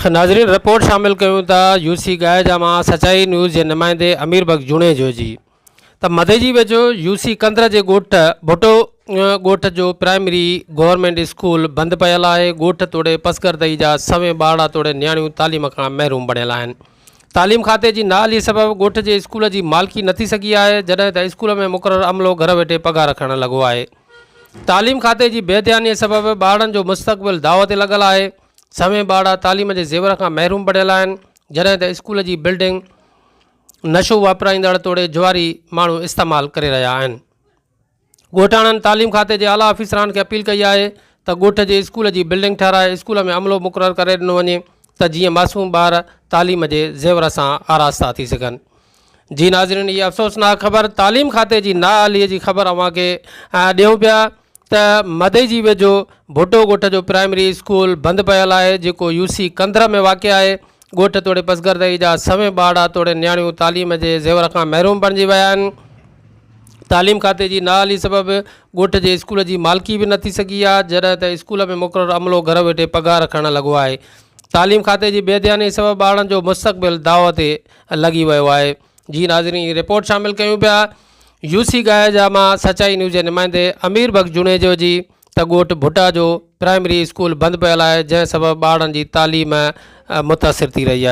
नाज़रीन रिपोर्ट शामिल कयूं था यूसी गायजा मां सचाई न्यूज़ के नुमाइंदे अमीर बख्श जुणे जो जी त मधे जी वेझो यूसी कंदर के ॻोठ भुटो ॻोठ जो प्राइमरी गवर्नमेंट स्कूल बंद पियल है। ॻोठ तोड़े पसगरदई जा सवे ॿारड़ा तोड़े नियाणियूं तालीम का महरूम बणियल आहिनि। तालीम खाते की नाली सबब ॻोठ के स्कूल की मालिकी न थी सघी है, जॾहिं त स्कूल में मुक़रर अमलो घर वेठे पगार रखण लगो है। तालीम खाते की बेध्यानी सबब ॿारनि जो मुस्तक़बिल दाव ते लगल है। सवे ॿारड़ा तालीम के ज़ेवर का महरूम बणियल आहिनि, जॾहिं त स्कूल की बिल्डिंग नशो वापराईंदड़ तोड़े जुआरी माण्हू इस्तेमाल करे रहा आहिनि। ॻोठाणनि तालीम खाते के आला ऑफिसरान के अपील कई है त ॻोठ के स्कूल की बिल्डिंग ठाराए स्कूल में अमलो मुक़रर करे ॾिनो वञे त जीअं मासूम ॿार तालीम के ज़ेवर से आरास्ता थी सघनि। जी नाज़रीन, ये अफ़सोसनाक ख़बर तालीम खाते की नाअहलीअ जी ख़बर अव्हांखे ॾियूं पिया त मधे जी वेझो भुटो ॻोठ जो प्राइमरी स्कूल बंद पियल है, जेको यूसी कंदर में वाक़ है। ॻोठ तोड़े पसगरदई जा सवे ॿारड़ा तोड़े नियाणियूं तालीम के ज़ेवर का महरूम बणिजी विया आहिनि। तालीम खाते की नाअहली सबब ॻोठ के स्कूल की मालिकी भी न थी सघी आहे, जॾहिं त स्कूल में मुक़रर अमलो घर वेठे पगार रखण लगो है। तालीम खाते की बेध्यानी सबब ॿारनि जो मुस्तक़बिल दाव ते लगी वियो है। जी नाज़रीन, रिपोर्ट शामिल कयूं पिया यूसी गायजा मां सचाई न्यूज़ के नुमाइंदे अमीर बख्श जुणे जो जी त ॻोठ भुटा जो प्राइमरी स्कूल बंद पियल है, जंहिं सबब ॿारनि की तालीम मुतासिर थी रही है।